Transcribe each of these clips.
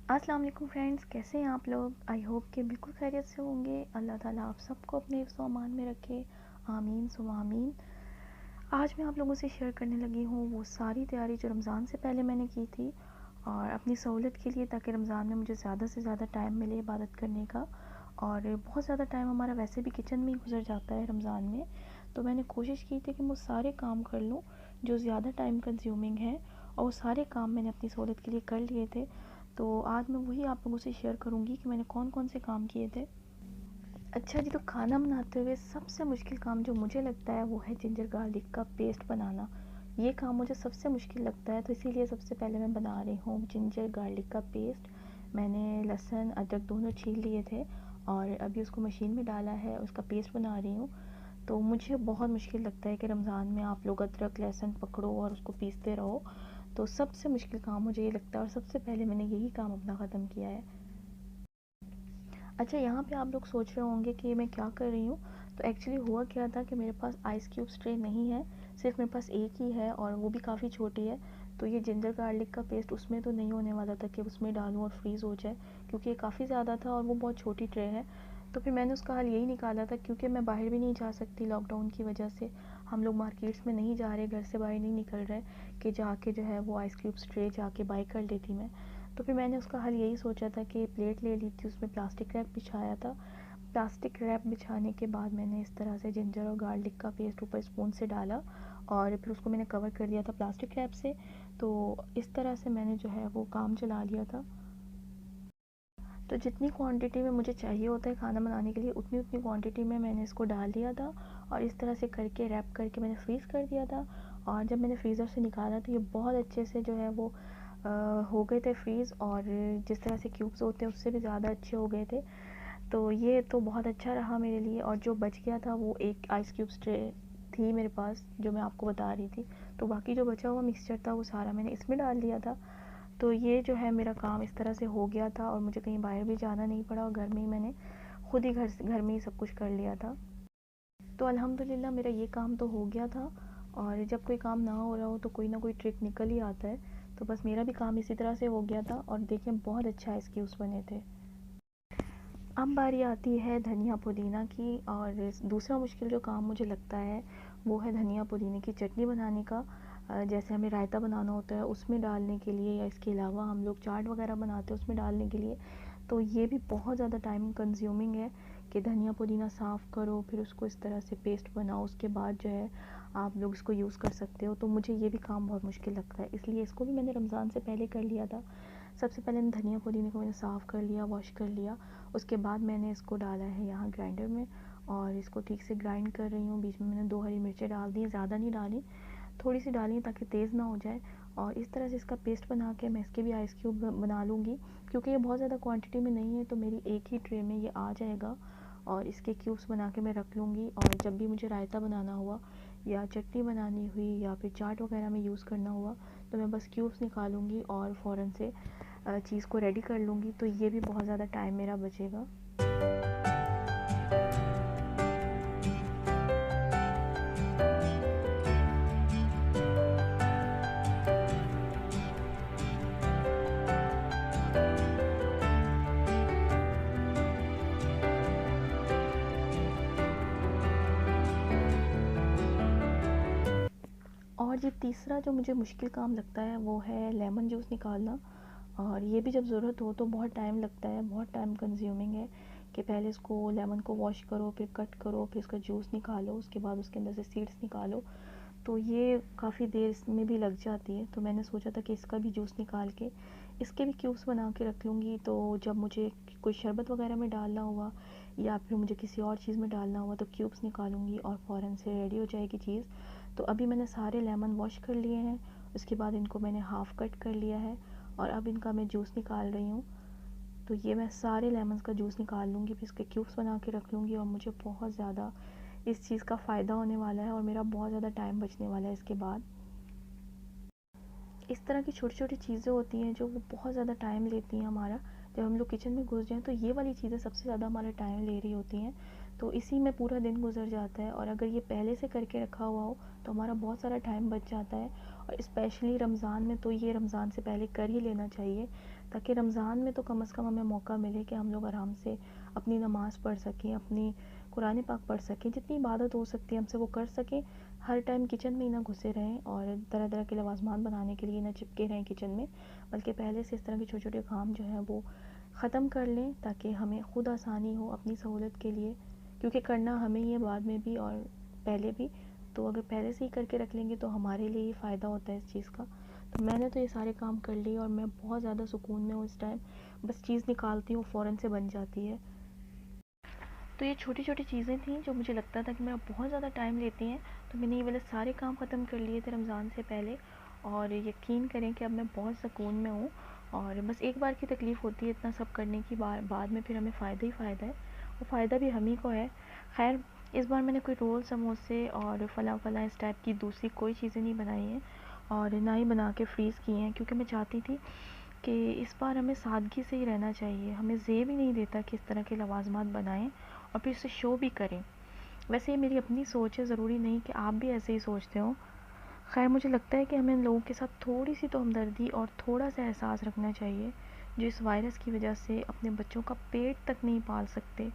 अस्सलाम वालेकुम फ्रेंड्स, कैसे हैं आप लोग। आई होप कि बिल्कुल खैरियत से होंगे। अल्लाह ताला आप सबको अपने हिफ्ज़ व अमान में रखे, आमीन सुम्मा आमीन। आज मैं आप लोगों से शेयर करने लगी हूँ वो सारी तैयारी जो रमज़ान से पहले मैंने की थी और अपनी सहूलत के लिए, ताकि रमज़ान में मुझे ज़्यादा से ज़्यादा टाइम मिले इबादत करने का। और बहुत ज़्यादा टाइम हमारा वैसे भी किचन में ही गुजर जाता है रमज़ान में, तो मैंने कोशिश की थी कि मैं सारे काम कर लूँ जो ज़्यादा टाइम कंज्यूमिंग है, और वो सारे काम मैंने अपनी सहूलत के लिए कर लिए थे। तो आज मैं वही आप लोगों से शेयर करूँगी कि मैंने कौन कौन से काम किए थे। अच्छा जी, तो खाना बनाते हुए सबसे मुश्किल काम जो मुझे लगता है वो है जिंजर गार्लिक का पेस्ट बनाना। ये काम मुझे सबसे मुश्किल लगता है, तो इसीलिए सबसे पहले मैं बना रही हूँ जिंजर गार्लिक का पेस्ट। मैंने लहसुन अदरक दोनों छील लिए थे और अभी उसको मशीन में डाला है, उसका पेस्ट बना रही हूँ। तो मुझे बहुत मुश्किल लगता है कि रमज़ान में आप लोग अदरक लहसुन पकड़ो और उसको पीसते रहो। तो सबसे मुश्किल काम मुझे ये लगता है और सबसे पहले मैंने यही काम अपना ख़त्म किया है। अच्छा, यहाँ पे आप लोग सोच रहे होंगे कि मैं क्या कर रही हूँ। तो एक्चुअली हुआ क्या था कि मेरे पास आइस क्यूब्स ट्रे नहीं है, सिर्फ मेरे पास एक ही है और वो भी काफ़ी छोटी है। तो ये जिंजर गार्लिक का पेस्ट उसमें तो नहीं होने वाला था कि उसमें डालूँ और फ्रीज़ हो जाए, क्योंकि ये काफ़ी ज़्यादा था और वो बहुत छोटी ट्रे है। तो फिर मैंने उसका हल यही निकाला था, क्योंकि मैं बाहर भी नहीं जा सकती लॉकडाउन की वजह से। हम लोग मार्केट्स में नहीं जा रहे, घर से बाहर नहीं निकल रहे कि जाके जो है वो आइस क्यूब्स ट्रे जाके बाई कर लेती मैं। तो फिर मैंने उसका हल यही सोचा था कि प्लेट ले ली थी, उसमें प्लास्टिक रैप बिछाया था। प्लास्टिक रैप बिछाने के बाद मैंने इस तरह से जिंजर और गार्लिक का पेस्ट ऊपर स्पून से डाला और फिर उसको मैंने कवर कर दिया था प्लास्टिक रैप से। तो इस तरह से मैंने जो है वो काम चला लिया था। तो जितनी क्वांटिटी में मुझे चाहिए होता है खाना बनाने के लिए, उतनी उतनी क्वांटिटी में मैंने इसको डाल दिया था और इस तरह से करके रैप करके मैंने फ्रीज़ कर दिया था। और जब मैंने फ्रीज़र से निकाला तो ये बहुत अच्छे से जो है वो हो गए थे फ्रीज़, और जिस तरह से क्यूब्स होते हैं उससे भी ज़्यादा अच्छे हो गए थे। तो ये तो बहुत अच्छा रहा मेरे लिए। और जो बच गया था वो एक आइस क्यूब्स ट्रे थी मेरे पास जो मैं आपको बता रही थी, तो बाकी जो बचा हुआ मिक्सचर था वो सारा मैंने इसमें डाल दिया था। तो ये जो है मेरा काम इस तरह से हो गया था और मुझे कहीं बाहर भी जाना नहीं पड़ा और घर में ही मैंने खुद ही घर में ही सब कुछ कर लिया था। तो अल्हम्दुलिल्लाह मेरा ये काम तो हो गया था। और जब कोई काम ना हो रहा हो तो कोई ना कोई ट्रिक निकल ही आता है। तो बस मेरा भी काम इसी तरह से हो गया था और देखिए बहुत अच्छा एक्सक्यूज़ बने थे। अब बारी आती है धनिया पुदीना की, और दूसरा मुश्किल जो काम मुझे लगता है वो है धनिया पुदीने की चटनी बनाने का। जैसे हमें रायता बनाना होता है उसमें डालने के लिए, या इसके अलावा हम लोग चाट वगैरह बनाते हैं उसमें डालने के लिए। तो ये भी बहुत ज़्यादा टाइम कंज्यूमिंग है कि धनिया पुदीना साफ़ करो, फिर उसको इस तरह से पेस्ट बनाओ, उसके बाद जो है आप लोग इसको यूज़ कर सकते हो। तो मुझे ये भी काम बहुत मुश्किल लगता है, इसलिए इसको भी मैंने रमज़ान से पहले कर लिया था। सबसे पहले धनिया पुदीने को मैंने साफ़ कर लिया, वॉश कर लिया। उसके बाद मैंने इसको डाला है यहाँ ग्राइंडर में और इसको ठीक से ग्राइंड कर रही हूँ। बीच में मैंने 2 हरी मिर्चें डाल दी, ज़्यादा नहीं डाली, थोड़ी सी डाली ताकि तेज़ ना हो जाए। और इस तरह से इसका पेस्ट बना के मैं इसके भी आइस क्यूब बना लूँगी, क्योंकि ये बहुत ज़्यादा क्वांटिटी में नहीं है तो मेरी एक ही ट्रे में ये आ जाएगा। और इसके क्यूब्स बना के मैं रख लूँगी, और जब भी मुझे रायता बनाना हुआ या चटनी बनानी हुई या फिर चाट वगैरह में यूज़ करना हुआ, तो मैं बस क्यूब्स निकालूँगी और फ़ौरन से चीज़ को रेडी कर लूँगी। तो ये भी बहुत ज़्यादा टाइम मेरा बचेगा। और ये तीसरा जो मुझे मुश्किल काम लगता है वो है लेमन जूस निकालना। और ये भी जब ज़रूरत हो तो बहुत टाइम लगता है, बहुत टाइम कंज्यूमिंग है कि पहले इसको लेमन को वॉश करो, फिर कट करो, फिर इसका जूस निकालो, उसके बाद उसके अंदर से सीड्स निकालो। तो ये काफ़ी देर इसमें भी लग जाती है। तो मैंने सोचा था कि इसका भी जूस निकाल के इसके भी क्यूब्स बना के रख लूँगी, तो जब मुझे कोई शरबत वगैरह में डालना हुआ या फिर मुझे किसी और चीज़ में डालना हुआ तो क्यूब्स निकालूँगी और फ़ौरन से रेडी हो जाएगी चीज़। तो अभी मैंने सारे लेमन वॉश कर लिए हैं, उसके बाद इनको मैंने हाफ़ कट कर लिया है और अब इनका मैं जूस निकाल रही हूँ। तो ये मैं सारे लेमन्स का जूस निकाल लूँगी, फिर इसके क्यूब्स बना के रख लूँगी और मुझे बहुत ज़्यादा इस चीज़ का फ़ायदा होने वाला है और मेरा बहुत ज़्यादा टाइम बचने वाला है इसके बाद। इस तरह की छोटी-छोटी चीज़ें होती हैं जो वो बहुत ज़्यादा टाइम लेती हैं हमारा। जब हम लोग किचन में घुस जाएँ तो ये वाली चीज़ें सबसे ज़्यादा हमारा टाइम ले रही होती हैं। तो इसी में पूरा दिन गुज़र जाता है, और अगर ये पहले से करके रखा हुआ हो तो हमारा बहुत सारा टाइम बच जाता है। और स्पेशली रमज़ान में तो ये रमज़ान से पहले कर ही लेना चाहिए, ताकि रमज़ान में तो कम से कम हमें मौका मिले कि हम लोग आराम से अपनी नमाज़ पढ़ सकें, अपनी कुरान पाक पढ़ सकें, जितनी इबादत हो सकती है हमसे वो कर सकें। हर टाइम किचन में ही ना घुसे रहें और तरह तरह के लवाजमान बनाने के लिए ना चिपके रहें किचन में, बल्कि पहले से इस तरह के छोटे छोटे काम जो हैं वो ख़त्म कर लें ताकि हमें ख़ुद आसानी हो अपनी सहूलत के लिए, क्योंकि करना हमें ही है बाद में भी और पहले भी। तो अगर पहले से ही करके रख लेंगे तो हमारे लिए ही फ़ायदा होता है इस चीज़ का। तो मैंने तो ये सारे काम कर लिए और मैं बहुत ज़्यादा सुकून में हूँ इस टाइम। बस चीज़ निकालती हूँ फ़ौरन से बन जाती है। तो ये छोटी छोटी चीज़ें थी जो मुझे लगता था कि मेरा बहुत ज़्यादा टाइम लेती हैं, तो मैंने ये वाले सारे काम ख़त्म कर लिए थे रमज़ान से पहले। और यकीन करें कि अब मैं बहुत सुकून में हूँ। और बस एक बार की तकलीफ़ होती है इतना सब करने की, बाद में फिर हमें फ़ायदा ही फ़ायदा है, वो फ़ायदा भी हम ही को है। खैर, इस बार मैंने कोई रोल समोसे और फ़लाँ फ़लाँ इस टाइप की दूसरी कोई चीज़ें नहीं बनाई हैं और ना ही बना के फ्रीज़ की हैं, क्योंकि मैं चाहती थी कि इस बार हमें सादगी से ही रहना चाहिए। हमें ज़ेब ही नहीं देता कि इस तरह के लवाजमात बनाएं और फिर उसे शो भी करें। वैसे ये मेरी अपनी सोच है, ज़रूरी नहीं कि आप भी ऐसे ही सोचते हो। खैर, मुझे लगता है कि हमें लोगों के साथ थोड़ी सी तो हमदर्दी और थोड़ा सा एहसास रखना चाहिए जो इस वायरस की वजह से अपने बच्चों का पेट तक नहीं पाल सकते।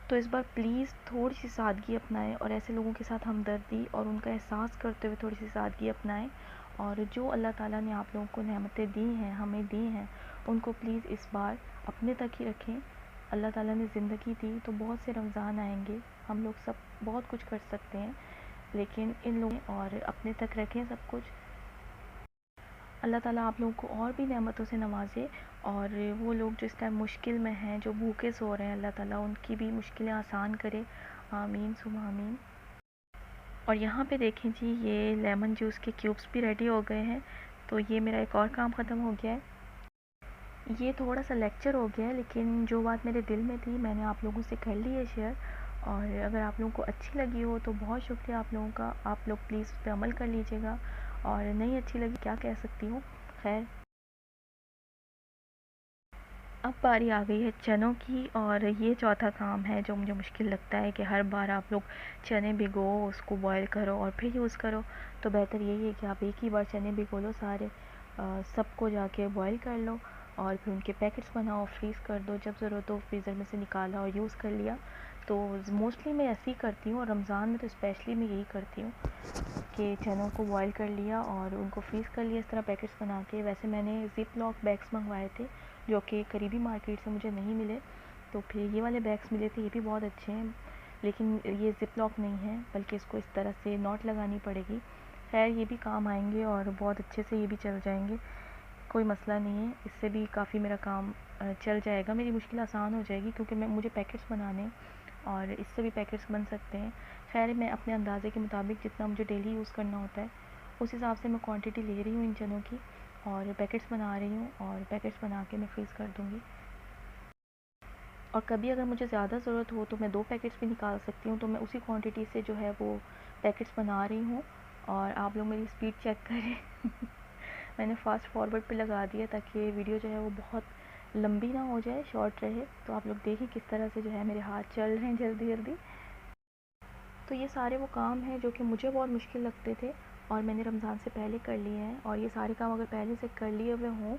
तो इस बार प्लीज़ थोड़ी सी सादगी अपनाएं और ऐसे लोगों के साथ हमदर्दी और उनका एहसास करते हुए थोड़ी सी सादगी अपनाएं। और जो अल्लाह ताला ने आप लोगों को नेमतें दी हैं, हमें दी हैं, उनको प्लीज़ इस बार अपने तक ही रखें। अल्लाह ताला ने ज़िंदगी दी तो बहुत से रमज़ान आएंगे, हम लोग सब बहुत कुछ कर सकते हैं, लेकिन इन लोगों और अपने तक रखें सब कुछ। अल्लाह ताला आप लोगों को और भी नेमतों से नवाज़े और वो लोग जो इस टाइम मुश्किल में हैं, जो भूखे सो रहे हैं, अल्लाह ताला उनकी भी मुश्किलें आसान करे। आमीन सुम्मा आमीन। और यहाँ पे देखें जी, ये लेमन जूस के क्यूब्स भी रेडी हो गए हैं। तो ये मेरा एक और काम ख़त्म हो गया है। ये थोड़ा सा लेक्चर हो गया है, लेकिन जो बात मेरे दिल में थी मैंने आप लोगों से कर ली है शेयर। और अगर आप लोगों को अच्छी लगी हो तो बहुत शुक्रिया आप लोगों का, आप लोग प्लीज़ उस पर अमल कर लीजिएगा। और नहीं अच्छी लगी क्या कह सकती हूँ। खैर, अब बारी आ गई है चनों की, और ये चौथा काम है जो मुझे मुश्किल लगता है कि हर बार आप लोग चने भिगो, उसको बॉईल करो और फिर यूज़ करो। तो बेहतर यही है कि आप एक ही बार चने भिगो लो सारे, सबको जाके बॉईल कर लो और फिर उनके पैकेट्स बनाओ, फ्रीज़ कर दो, जब ज़रूरत हो फ्रीज़र में से निकाला और यूज़ कर लिया। तो मोस्टली मैं ऐसे ही करती हूँ और रमज़ान में तो स्पेशली मैं यही करती हूँ कि चनों को बॉईल कर लिया और उनको फ्रीज़ कर लिया इस तरह पैकेट्स बना के। वैसे मैंने ज़िप लॉक बैग्स मंगवाए थे जो कि करीबी मार्केट से मुझे नहीं मिले, तो फिर ये वाले बैग्स मिले थे, ये भी बहुत अच्छे हैं, लेकिन ये ज़िप लॉक नहीं है बल्कि इसको इस तरह से नॉट लगानी पड़ेगी। खैर, ये भी काम आएंगे और बहुत अच्छे से ये भी चल जाएंगे, कोई मसला नहीं है। इससे भी काफ़ी मेरा काम चल जाएगा, मेरी मुश्किल आसान हो जाएगी, क्योंकि मुझे पैकेट्स बनाने और इससे भी पैकेट्स बन सकते हैं। खैर, मैं अपने अंदाज़े के मुताबिक जितना मुझे डेली यूज़ करना होता है उस हिसाब से मैं क्वांटिटी ले रही हूँ इन चनों की और पैकेट्स बना रही हूँ, और पैकेट्स बना के मैं फ्रीज़ कर दूँगी। और कभी अगर मुझे ज़्यादा ज़रूरत हो तो मैं 2 पैकेट्स भी निकाल सकती हूँ, तो मैं उसी क्वांटिटी से जो है वो पैकेट्स बना रही हूँ। और आप लोग मेरी स्पीड चेक करें मैंने फ़ास्ट फॉरवर्ड पे लगा दिया ताकि वीडियो जो है वो बहुत लंबी ना हो जाए, शॉर्ट रहे। तो आप लोग देखें किस तरह से जो है मेरे हाथ चल रहे हैं जल्दी जल्दी। तो ये सारे वो काम हैं जो कि मुझे बहुत मुश्किल लगते थे और मैंने रमज़ान से पहले कर लिए हैं। और ये सारे काम अगर पहले से कर लिए हुए हों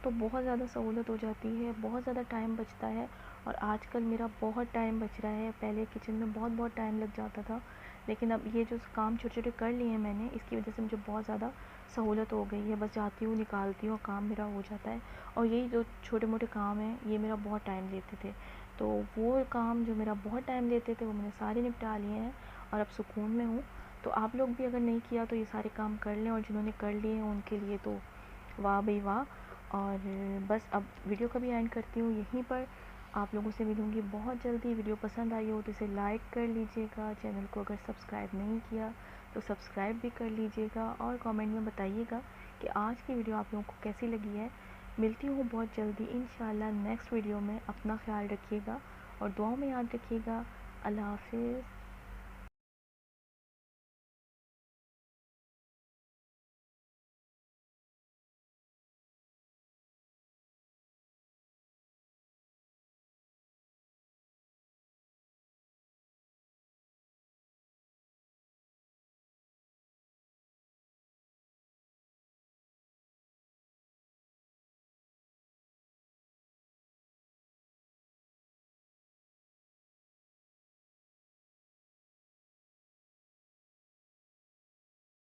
तो बहुत ज़्यादा सहूलत हो जाती है, बहुत ज़्यादा टाइम बचता है। और आजकल मेरा बहुत टाइम बच रहा है, पहले किचन में बहुत बहुत टाइम लग जाता था, लेकिन अब ये जो काम छोटे छोटे कर लिए हैं मैंने, इसकी वजह से मुझे बहुत ज़्यादा सहूलत हो गई है। बस जाती हूँ, निकालती हूँ, काम मेरा हो जाता है। और यही जो छोटे मोटे काम हैं ये मेरा बहुत टाइम लेते थे, तो वो काम जो मेरा बहुत टाइम लेते थे वो मैंने सारे निपटा लिए हैं और अब सुकून में हूँ। तो आप लोग भी अगर नहीं किया तो ये सारे काम कर लें, और जिन्होंने कर लिए हैं उनके लिए तो वाह भाई वाह। और बस अब वीडियो का भी एंड करती हूँ यहीं पर। आप लोगों से मिलूँगी बहुत जल्दी। वीडियो पसंद आई हो तो इसे लाइक कर लीजिएगा, चैनल को अगर सब्सक्राइब नहीं किया तो सब्सक्राइब भी कर लीजिएगा, और कमेंट में बताइएगा कि आज की वीडियो आप लोगों को कैसी लगी है। मिलती हूँ बहुत जल्दी इंशाल्लाह नेक्स्ट वीडियो में। अपना ख्याल रखिएगा और दुआओं में याद रखिएगा। अल्लाह हाफिज़।